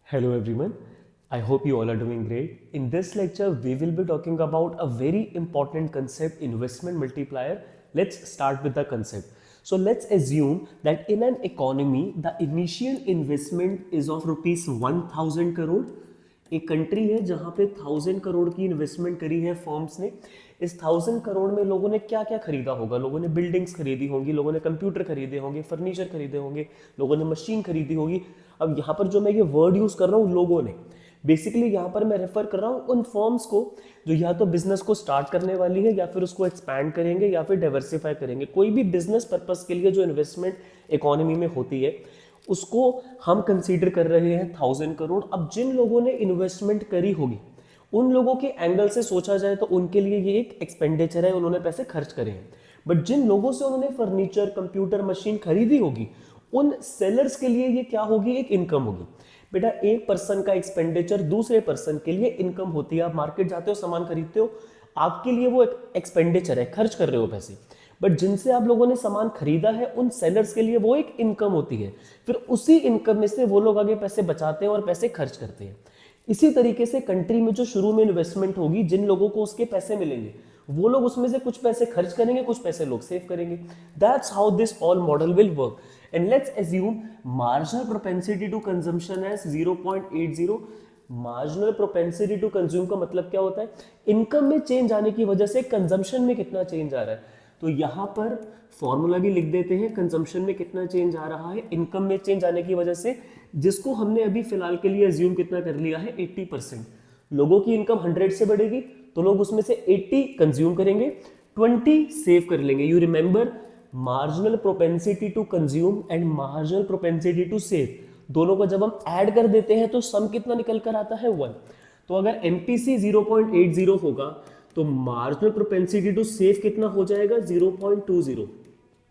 Hello everyone. I hope you all are doing great. In this lecture, we will be talking about a very important concept, investment multiplier. Let's start with the concept. So let's assume that in an economy, the initial investment is of rupees 1000 crore. एक country है जहां पे 1000 करोड़ की investment करी है firms ने. इस 1000 करोड़ में लोगों ने क्या क्या खरीदा होगा? लोगों ने बिल्डिंग्स खरीदी होंगी, लोगों ने कंप्यूटर खरीदे होंगे, फर्नीचर खरीदे होंगे, लोगों ने मशीन खरीदी होगी. अब यहाँ पर जो मैं ये वर्ड यूज कर रहा हूँ लोगों ने, बेसिकली यहाँ पर मैं रेफर कर रहा हूँ उन फर्म्स को जो या तो बिजनेस को स्टार्ट करने वाली है या फिर उसको एक्सपैंड करेंगे या फिर डाइवर्सिफाई करेंगे. कोई भी बिजनेस पर्पस के लिए जो इन्वेस्टमेंट इकोनॉमी में होती है उसको हम कंसीडर कर रहे हैं 1000 करोड़. अब जिन लोगों ने इन्वेस्टमेंट करी होगी उन लोगों के एंगल से सोचा जाए तो उनके लिए ये एक एक्सपेंडिचर है, उन्होंने पैसे खर्च करे हैं. बट जिन लोगों से उन्होंने फर्नीचर, कंप्यूटर, मशीन खरीदी होगी उन सेलर्स के लिए ये क्या होगी? एक इनकम होगी. बेटा, एक पर्सन का एक्सपेंडिचर दूसरे पर्सन के लिए इनकम होती है. आप मार्केट जाते हो, सामान खरीदते हो, आपके लिए वो एक एक्सपेंडिचर है, खर्च कर रहे हो पैसे. बट जिनसे आप लोगों ने सामान खरीदा है उन सेलर्स के लिए वो एक इनकम होती है. फिर उसी इनकम में से वो लोग आगे पैसे बचाते हैं और पैसे खर्च करते हैं. इसी तरीके से कंट्री में जो शुरू में इन्वेस्टमेंट होगी, जिन लोगों को उसके पैसे मिलेंगे वो लोग उसमें से कुछ पैसे खर्च करेंगे, कुछ पैसे लोग सेव करेंगे. That's how this all model will work. And let's assume marginal propensity to consumption as 0.80. Marginal propensity to consume का मतलब क्या होता है? इनकम में चेंज आने की वजह से कंजम्पशन में कितना चेंज आ रहा है. तो यहां पर फॉर्मूला भी लिख देते हैं, कंजम्पशन में कितना चेंज आ रहा है इनकम में चेंज आने की वजह से, जिसको हमने अभी फिलहाल के लिए एज्यूम कितना कर लिया है, 80%. लोगों की इनकम 100 से बढ़ेगी तो लोग उसमें से 80 कंज्यूम करेंगे, 20 सेव कर लेंगे. You remember, marginal propensity to consume and marginal propensity to save, दोनों को जब हम ऐड कर देते हैं तो सम कितना निकल कर आता है? 1. तो अगर एमपीसी 0.80 होगा तो मार्जिनल प्रोपेंसिटी टू सेव कितना हो जाएगा? 0.20.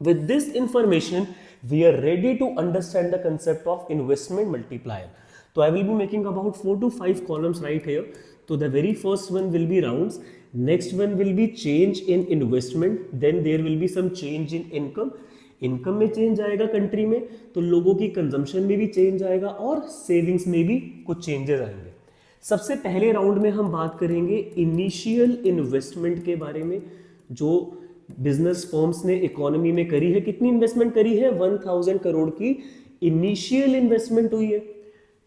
With this information we are ready to understand the concept of investment multiplier. So I will be making about 4 to 5 columns right here. So the very first one will be rounds, next one will be change in investment, then there will be some change in income. Income में change आएगा country में तो लोगों की consumption में भी change आएगा और सेविंग्स में भी कुछ चेंजेस आएंगे. सबसे पहले राउंड में हम बात करेंगे इनिशियल इन्वेस्टमेंट के बारे में, जो बिजनेस फर्म्स ने इकोनॉमी में करी है. कितनी इन्वेस्टमेंट करी है? 1000 करोड़ की इनिशियल इन्वेस्टमेंट हुई है.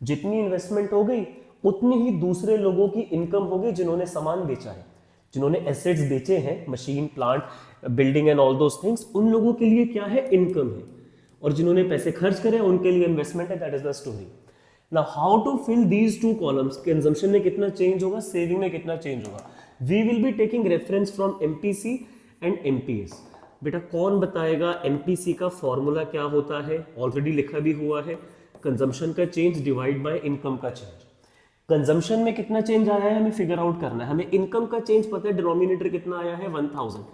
जितनी इन्वेस्टमेंट हो गई उतनी ही दूसरे लोगों की इनकम होगी जिन्होंने सामान बेचा है, जिन्होंने एसेट्स बेचे हैं, machine, plant, building and all those things, उन लोगों के लिए क्या है? इनकम है. और जिन्होंने पैसे खर्च करे उनके लिए इन्वेस्टमेंट है. That is the story. Now how to fill these two columns? Consumption में कितना चेंज होगा, सेविंग में कितना चेंज होगा? We will be taking reference from MPC and MPS. बेटा, कौन बताएगा एमपीसी का फॉर्मूला क्या होता है? ऑलरेडी लिखा भी हुआ है, कंजम्पशन का चेंज डिवाइड बाय इनकम का चेंज. कंजम्पशन में कितना चेंज आया है हमें फिगर आउट करना है. हमें इनकम का चेंज पता है, डिनोमिनेटर कितना आया है? 1000.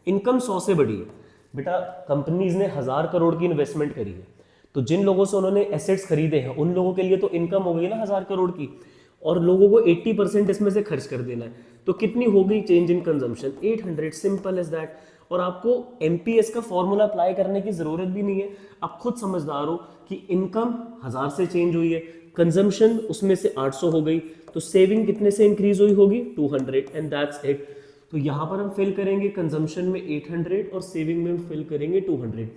इनकम 100 से बढ़ी है. बेटा, कंपनीज ने 1000 करोड़ की इन्वेस्टमेंट करी है तो जिन लोगों से उन्होंने एसेट्स खरीदे हैं उन लोगों के लिए तो इनकम हो गई ना 1000 करोड़ की, और लोगों को 80% इसमें से खर्च कर देना है. तो कितनी हो गई change in consumption? 800. Simple as that. और आपको एमपीएस का फॉर्मूला अप्लाई करने की जरूरत भी नहीं है, आप खुद समझदार हो कि इनकम 1000 से चेंज हुई है, कंजम्पशन उसमें से 800 हो गई, तो सेविंग कितने से इंक्रीज हुई होगी? 200. And that's it. तो यहां पर हम फिल करेंगे कंजम्पशन में 800 और सेविंग में हम फिल करेंगे 200.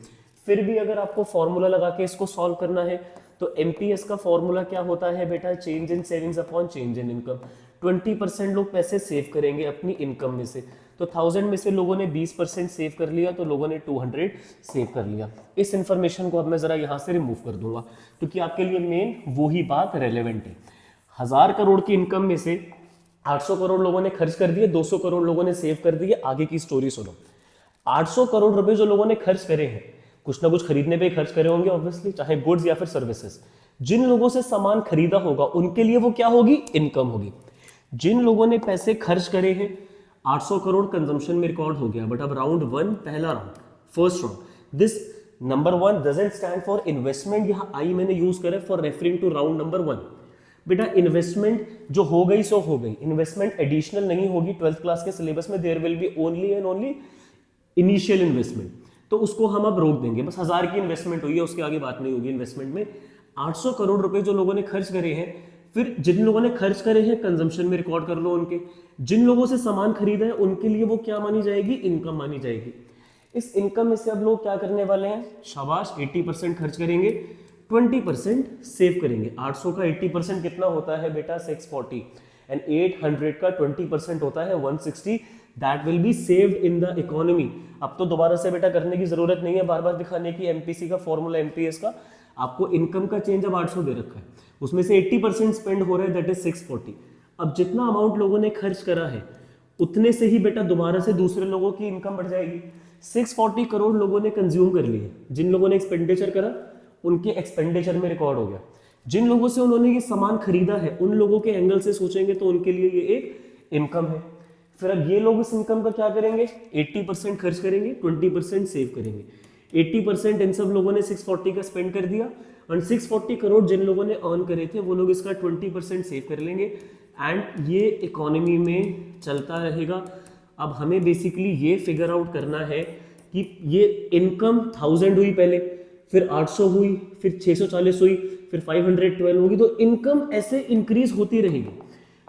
फिर भी अगर आपको फॉर्मूला लगा के इसको सॉल्व करना है तो एमपीएस का फॉर्मूला क्या होता है बेटा? Change in savings upon change in income. 20% लोग पैसे सेव करेंगे अपनी इनकम में से, तो 1000 में से लोगों ने 20% सेव कर लिया तो लोगों ने 200 सेव कर लिया. इस इंफॉर्मेशन को अब मैं जरा यहाँ से रिमूव कर दूंगा क्योंकि आपके लिए मेन वही बात रेलेवेंट है. 1000 करोड़ की इनकम में से 800 करोड़ लोगों ने खर्च कर दिए, 200 करोड़ लोगों ने सेव कर दिए. आगे की स्टोरी सुनो. 800 करोड़ रुपए जो लोगों ने खर्च करे हैं, कुछ ना कुछ खरीदने पे खर्च करे होंगे ऑब्वियसली, चाहे गुड्स या फिर सर्विसेज. जिन लोगों से सामान खरीदा होगा उनके लिए वो क्या होगी? इनकम होगी. जिन लोगों ने पैसे खर्च करे हैं, 800 करोड़ कंजम्पशन में रिकॉर्ड हो गया. बट अब राउंड 1, पहला round, first round, this number 1 doesn't stand for investment. यहां आई मैंने यूज करा for referring to round number 1. बेटा, इन्वेस्टमेंट जो हो गई सो हो गई, इन्वेस्टमेंट एडिशनल नहीं होगी. 12th क्लास के सिलेबस में there will be only and only initial investment, तो उसको हम अब रोक देंगे. बस 1000 की इन्वेस्टमेंट हुई है, उसके आगे बात नहीं होगी इन्वेस्टमेंट में. 800 करोड़ रुपए जो लोगों ने खर्च करे हैं, फिर जिन लोगों ने खर्च करे हैं कंजम्पशन में रिकॉर्ड कर लो उनके, जिन लोगों से सामान खरीदा है उनके लिए वो क्या मानी जाएगी, इनकम मानी जाएगी। इस इनकम में से अब लोग क्या करने वाले हैं, शाबाश 80% खर्च करेंगे, 20% सेव करेंगे। 800 का 80% कितना होता है बेटा, 640, एंड 800 का 20% होता है 160। That will be saved in the economy. अब तो दोबारा से बेटा करने की जरूरत नहीं है बार बार दिखाने की एमपीसी का फॉर्मूला, एमपीएस का। आपको इनकम का चेंज अब 800 दे रखा है, उसमें से 80% स्पेंड हो रहा है, दैट इज 640। अब जितना अमाउंट लोगों ने खर्च करा है उतने से ही बेटा दोबारा से दूसरे लोगों की इनकम बढ़ जाएगी। 640 करोड़ लोगों ने कंज्यूम कर लिए, जिन लोगों ने एक्सपेंडिचर करा उनके एक्सपेंडिचर में रिकॉर्ड हो गया। जिन लोगों से उन्होंने ये सामान खरीदा है उन लोगों के एंगल से सोचेंगे तो उनके लिए ये एक इनकम है। फिर अब ये लोग इस इनकम का क्या करेंगे, 80% खर्च करेंगे, 20% सेव करेंगे। 80% इन सब लोगों ने 640 का स्पेंड कर दिया, और 640 करोड़ जिन लोगों ने अर्न करे थे वो लोग इसका 20% सेव कर लेंगे, एंड ये इकोनॉमी में चलता रहेगा। अब हमें बेसिकली ये फिगर आउट करना है कि ये इनकम 1000 हुई पहले, फिर 800 हुई, फिर 640 हुई, फिर 512 होगी, तो इनकम ऐसे इंक्रीज होती रहेगी।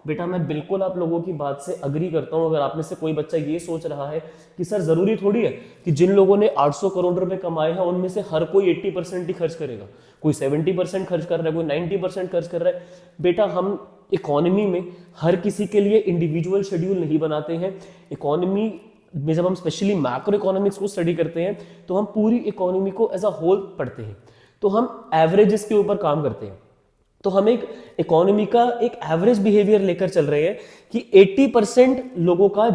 बेटा मैं बिल्कुल आप लोगों की बात से अग्री करता हूं। अगर आप में से कोई बच्चा ये सोच रहा है कि सर जरूरी थोड़ी है कि जिन लोगों ने 800 करोड़ रुपए कमाए हैं उनमें से हर कोई 80% ही खर्च करेगा, कोई 70% खर्च कर रहा है, कोई 90% खर्च कर रहा है। बेटा हम इकोनॉमी में हर किसी के लिए इंडिविजुअल शेड्यूल नहीं बनाते हैं। इकोनॉमी में जब हम स्पेशली मैक्रो इकोनॉमिक्स को स्टडी करते हैं तो हम पूरी इकोनॉमी को एज अ होल पढ़ते हैं, तो हम एवरेजेस के ऊपर काम करते हैं। तो हम एक इकोनॉमी का एक एवरेज बिहेवियर लेकर चल रहे हैं कि 80% लोगों का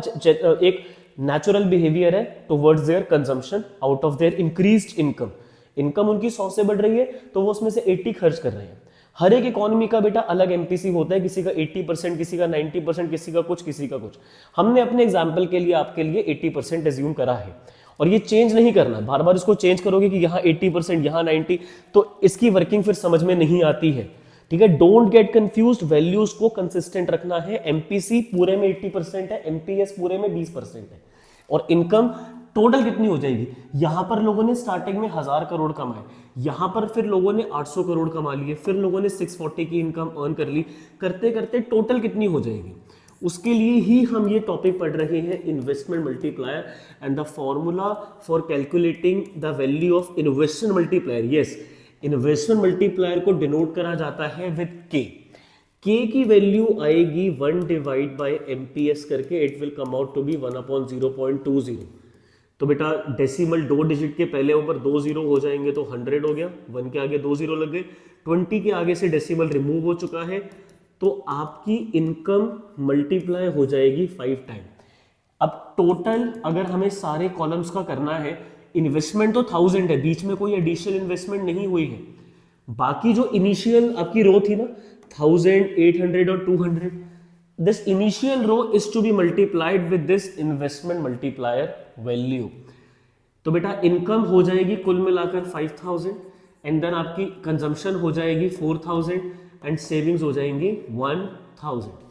एक नेचुरल बिहेवियर है towards their consumption out of their increased income. Income उनकी 100 से बढ़ रही है तो वो उसमें से 80 खर्च कर रहे हैं। हर एक इकोनॉमी का बेटा अलग एमपीसी होता है, किसी का 80%, किसी का 90%, किसी का कुछ, किसी का कुछ। हमने अपने एग्जाम्पल के लिए आपके लिए 80% एज्यूम करा है, और ये चेंज नहीं करना। बार बार इसको चेंज करोगे कि यहाँ 80% यहाँ 90, तो इसकी वर्किंग फिर समझ में नहीं आती है। ठीक है, डोंट गेट कंफ्यूज्ड, वैल्यूज को कंसिस्टेंट रखना है। एमपीसी पूरे में 80% है, एमपीएस पूरे में 20% है, और इनकम टोटल कितनी हो जाएगी। यहां पर लोगों ने स्टार्टिंग में 1000 करोड़ कमाए, यहां पर फिर लोगों ने 800 करोड़ कमा लिए, फिर लोगों ने 640 की इनकम अर्न कर ली, करते करते टोटल कितनी हो जाएगी। उसके लिए ही हम ये टॉपिक पढ़ रहे हैं, investment multiplier and the formula for calculating the value of investment multiplier. Yes, investment multiplier को डिनोट करा जाता है विद के। के की वैल्यू आएगी 1 डिवाइड बाय एमपीएस करके, it will come out to be 1/0.20। तो बेटा डेसिमल 2 डिजिट के पहले ऊपर 2 0 हो जाएंगे तो 100 हो गया, 1 के आगे 2 0 लग गए, 20 के आगे से डेसिमल रिमूव हो चुका है, तो आपकी इनकम मल्टीप्लाई हो जाएगी 5 टाइम। अब टोटल अगर हमें सारे कॉलम्स का करना है, इन्वेस्टमेंट तो 1000 है, बीच में कोई एडिशनल इन्वेस्टमेंट नहीं हुई है। बाकी जो इनिशियल आपकी रो थी ना 1000, 800 और 200, this initial row is to be multiplied with this investment multiplier value. तो बेटा इनकम हो जाएगी कुल मिलाकर 5000, एंड देन आपकी कंजम्पशन हो जाएगी 4000, एंड सेविंग्स हो जाएंगी 1000।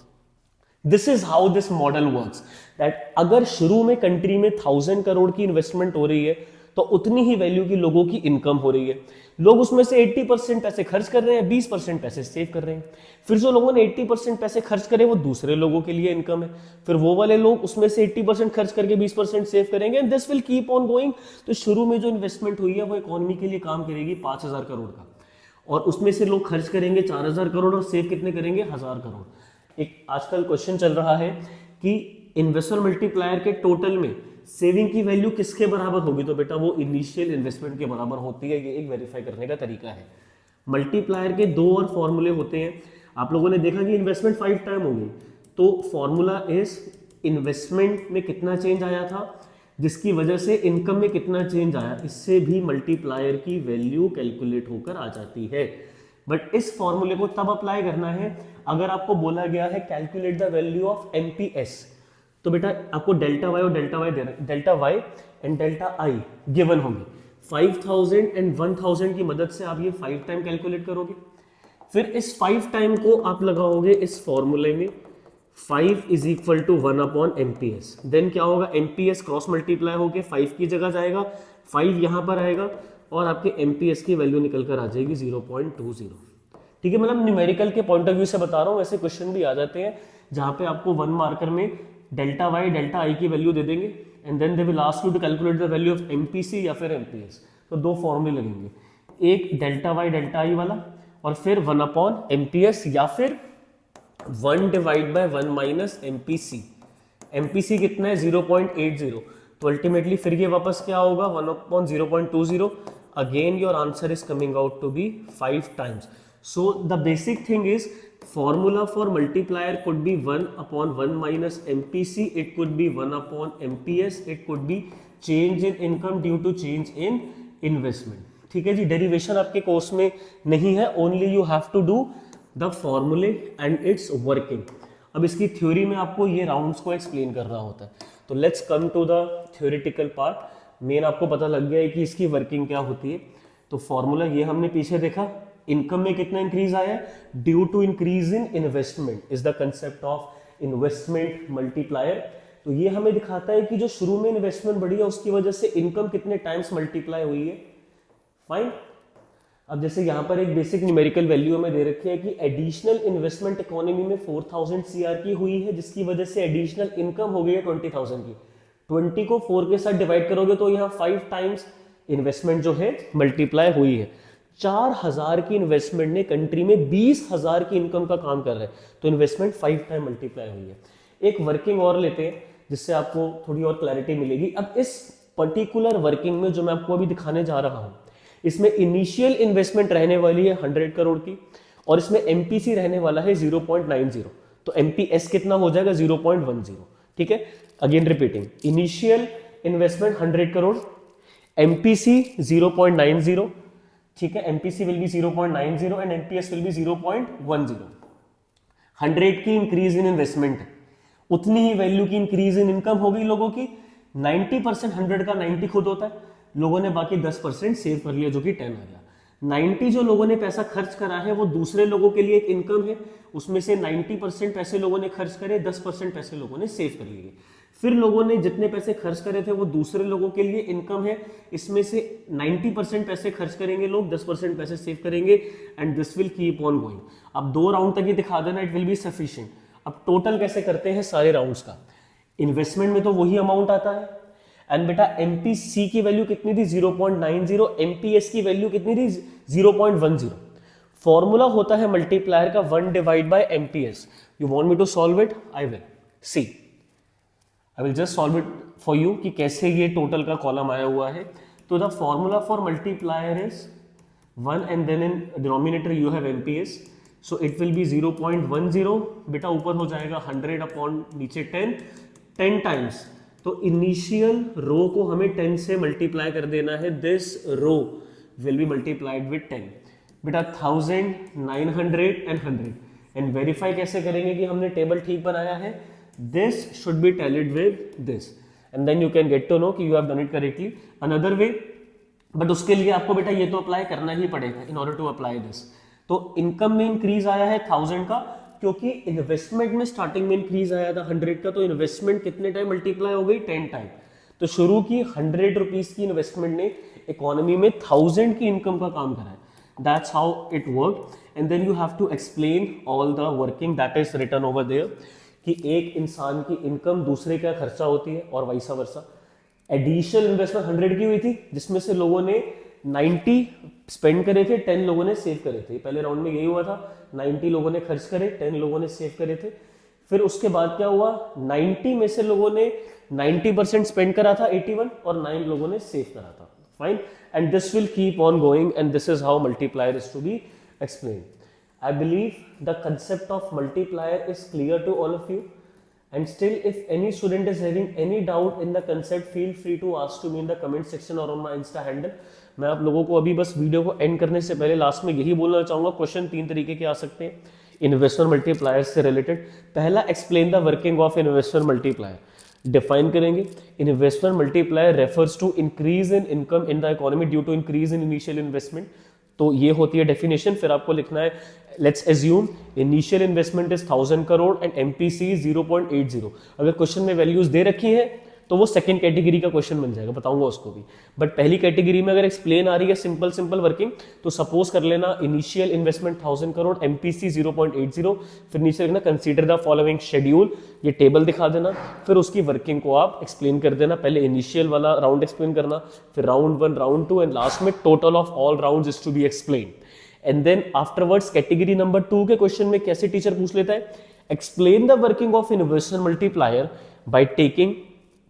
This is how this model works, that अगर शुरू में कंट्री में 1000 करोड़ की इन्वेस्टमेंट हो रही है तो उतनी ही वैल्यू की लोगों की इनकम हो रही है। लोग उसमें से 80% पैसे खर्च कर रहे हैं, 20% पैसे सेव कर रहे हैं। फिर जो लोगों ने 80% पैसे खर्च करे वो दूसरे लोगों के लिए इनकम है, फिर वो वाले लोग उसमें से 80% खर्च करके 20% सेव करेंगे, and this will keep on going. तो शुरू में जो इन्वेस्टमेंट हुई है वो इकोनॉमी के लिए काम करेगी 5000 करोड़ का, और उसमें से लोग खर्च करेंगे 4000 करोड़ और सेव कितने करेंगे, 1000 करोड़। एक आजकल क्वेश्चन चल रहा है कि इन्वेस्टमेंट मल्टीप्लायर के टोटल में सेविंग की वैल्यू किसके बराबर होगी, तो बेटा वो इनिशियल इन्वेस्टमेंट के बराबर होती है। ये एक वेरीफाई करने का तरीका है। मल्टीप्लायर के 2 और फॉर्मूले होते हैं। आप लोगों ने देखा कि इन्वेस्टमेंट 5 टाइम हो गई, तो फॉर्मूला इज इन्वेस्टमेंट में कितना चेंज आया था जिसकी वजह से इनकम में कितना चेंज आया, इससे भी मल्टीप्लायर की वैल्यू कैलकुलेट होकर आ जाती है। बट इस फॉर्मूले को तब अप्लाई करना है अगर आपको बोला गया है calculate the value of MPS. तो बेटा आपको डेल्टा वाई और delta Y and delta I given होगी। 5000 एंड 1000 की मदद से आप ये 5 टाइम कैलकुलेट करोगे, फिर इस 5 टाइम को आप लगाओगे इस फॉर्मूले में, 5 is equal to 1/MPS। Then क्या होगा, MPS क्रॉस मल्टीप्लाई होके 5 की जगह जाएगा, 5 यहां पर आएगा और आपके MPS की वैल्यू निकल कर आ जाएगी 0.20। ठीक है, मतलब न्यूमेरिकल के पॉइंट ऑफ व्यू से बता रहा हूँ, ऐसे क्वेश्चन भी आ जाते हैं जहाँ पे आपको 1 मार्कर में डेल्टा वाई डेल्टा आई की वैल्यू दे देंगे and then they will ask you to calculate the value of MPC या फिर एमपीएस। तो दो फॉर्मूले लगेंगे, एक डेल्टा वाई डेल्टा आई वाला और फिर 1 अपॉन एमपीएस या फिर 1 divide bye 1 minus MPC. MPC कितना है 0.80, तो अल्टीमेटली फिर ये वापस क्या होगा 1 upon 0.20। Again your answer is coming out to be 5 times. So the basic thing is formula for multiplier could be 1 upon 1 minus MPC, it could be 1 upon MPS, it could be change in income due to change in investment। ठीक है जी, derivation आपके course में नहीं है, only you have to do the formulae and it's working. अब इसकी theory में आपको ये राउंड्स को एक्सप्लेन करना होता है, तो let's come to the theoretical part. Main आपको पता लग गया है कि इसकी वर्किंग क्या होती है। तो फॉर्मूला ये हमने पीछे देखा, इनकम में कितना इंक्रीज आया है due to increase in investment is the concept of investment multiplier. तो ये हमें दिखाता है कि जो शुरू में इन्वेस्टमेंट बढ़ी है उसकी वजह से इनकम कितने टाइम्स मल्टीप्लाई हुई है। फाइन। अब जैसे यहाँ पर एक बेसिक न्यूमेरिकल वैल्यू हमें दे रखी है कि एडिशनल इन्वेस्टमेंट इकोनॉमी में 4000 सीआर की हुई है, जिसकी वजह से एडिशनल इनकम हो गई है 20,000 की। 20 को 4 के साथ डिवाइड करोगे तो यहाँ 5 टाइम्स इन्वेस्टमेंट जो है मल्टीप्लाई हुई है। 4000 की इन्वेस्टमेंट ने कंट्री में 20,000 की इनकम का काम कर रहा है, तो इन्वेस्टमेंट 5 टाइम मल्टीप्लाई हुई है। एक वर्किंग और लेते हैं जिससे आपको थोड़ी और क्लैरिटी मिलेगी। अब इस पर्टिकुलर वर्किंग में जो मैं आपको अभी दिखाने जा रहा हूं, इसमें इनिशियल इन्वेस्टमेंट रहने वाली है 100 करोड़ की और इसमें एमपीसी रहने वाला है 0.90, तो एमपीएस कितना हो जाएगा 0.10। ठीक है, again repeating, initial investment 100 crore, MPC 0.90। ठीक है, MPC will be 0.90 and MPS will be 0.10। 100 की इंक्रीज इन इन्वेस्टमेंट है, उतनी ही वैल्यू की इंक्रीज इन इनकम हो गई लोगों की। 90% 100 का 90 खुद होता है, लोगों ने बाकी 10% सेव कर लिया जो कि 10 आ गया। 90 जो लोगों ने पैसा खर्च करा है वो दूसरे लोगों के लिए एक इनकम है, उसमें से 90% पैसे लोगों ने खर्च करे, 10% पैसे लोगों ने सेव कर लिए। फिर लोगों ने जितने पैसे खर्च करे थे वो दूसरे लोगों के लिए इनकम है, इसमें से 90% पैसे खर्च करेंगे लोग, 10% पैसे सेव करेंगे and this will keep on going. अब 2 राउंड तक ये दिखा देना, इट विल बी सफिशिएंट। अब टोटल कैसे करते हैं सारे राउंड्स का। इन्वेस्टमेंट में तो वही अमाउंट आता है एंड बेटा एमपीसी की वैल्यू कितनी थी 0.90, एमपीएस की वैल्यू कितनी थी 0.10। फॉर्मूला होता है मल्टीप्लायर का 1 divide by MPS. You want me to solve it? I will see, I will just solve it for you कि कैसे ये टोटल का कॉलम आया हुआ है। तो the formula for multiplier is 1 and then in denominator you have MPS, so it will be 0.10। बेटा ऊपर हो जाएगा 100 अपॉन नीचे 10 टाइम्स। तो इनिशियल रो को हमें 10 से मल्टीप्लाई कर देना है, this row will be multiplied with 10। बेटा 1000, 900 एंड 100। एंड वेरीफाई कैसे करेंगे कि हमने टेबल ठीक बनाया है? This should be tallied with this and then you can get to know कि you have done it correctly. Another way, but उसके लिए आपको बेटा ये तो अप्लाई करना ही पड़ेगा in order to apply this। तो इनकम में इंक्रीज आया है 1000 का, क्योंकि इन्वेस्टमेंट में स्टार्टिंग में इंक्रीज आया था 100 का, तो इन्वेस्टमेंट कितने टाइम मल्टीप्लाई हो गई 10 टाइम। तो शुरू की 100 रुपीज की इन्वेस्टमेंट ने इकोनॉमी में 1000 की इनकम का काम करा है। That's how it worked and then you have to explain all the working that is written over there कि एक इंसान की इनकम दूसरे का खर्चा होती है और वाइसा वर्सा। एडिशनल इन्वेस्टमेंट 100 की हुई थी जिसमें से लोगों ने 90 स्पेंड करे थे, 10 लोगों ने सेव करे थे। पहले राउंड में यही हुआ था, 90 लोगों ने खर्च करे, 10 लोगों ने सेव करे थे। फिर उसके बाद क्या हुआ, 90 में से लोगों ने 90% स्पेंड करा था 81 और 9 लोगों ने सेव करा था। Fine, and this will keep on going and this is how multiplier is to be explained. I believe the concept of multiplier is clear to all of you, and still if any student is having any doubt in the concept, feel free to ask to me in the comment section or on my Insta handle। मैं आप लोगों को अभी बस video को and करने से पहले लास्ट में यही बोलना चाहूँगा, क्वेश्चन 3 तरीके के आ सकते हैं इन्वेस्टमेंट मल्टीप्लायर से रिलेटेड। पहला, explain the working of investment multiplier. Define करेंगे investment multiplier refers to increase in income in the economy due to increase in initial investment. तो ये होती है डेफिनेशन। फिर आपको लिखना है, let's assume initial investment is 1000 crore and MPC 0.80। अगर क्वेश्चन में वैल्यूज दे रखी है तो वो सेकंड कैटेगरी का क्वेश्चन बन जाएगा, बताऊंगा उसको भी। बट पहली कैटेगरी में अगर एक्सप्लेन आ रही है सिंपल सिंपल वर्किंग, तो सपोज कर लेना इनिशियल इन्वेस्टमेंट 1000 करोड़, एमपीसी 0.80, फिर नीचे लिखना कंसीडर द फॉलोइंग शेड्यूल, ये टेबल दिखा देना, फिर उसकी वर्किंग को आप एक्सप्लेन कर देना। पहले इनिशियल वाला राउंड एक्सप्लेन करना, फिर राउंड 1, राउंड 2 एंड लास्ट में total of all rounds is to be explain. And then afterwards category number 2 के क्वेश्चन में कैसे टीचर पूछ लेता है, explain the working of investment multiplier by taking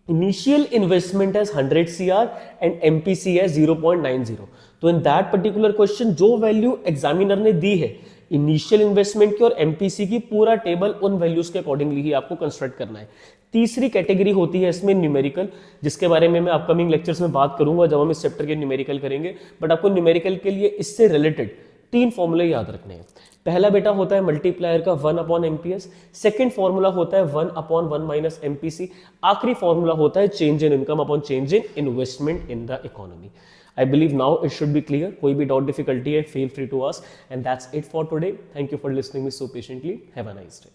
initial investment as 100 CR and MPC as 0.90। तो in that particular question जो value examiner ने दी है इनिशियल इन्वेस्टमेंट की और एमपीसी की, पूरा टेबल उन वैल्यूज के अकॉर्डिंगली ही आपको कंस्ट्रक्ट करना है। तीसरी कैटेगरी होती है इसमें न्यूमेरिकल, जिसके बारे में मैं अपकमिंग लेक्चर्स में बात करूंगा जब हम इस चैप्टर के न्यूमेरिकल करेंगे। बट आपको न्यूमेरिकल के लिए इससे रिलेटेड 3 फॉर्मूले याद रखने हैं। पहला बेटा होता है मल्टीप्लायर का 1/MPS, सेकंड फॉर्मूला होता है 1/1 - MPC, आखिरी फॉर्मूला होता है change in income upon change in investment in the economy. I believe now it should be clear. कोई भी डाउट डिफिकल्टी है feel free to ask, and that's it for today. Thank you for listening me so patiently. Have a nice day.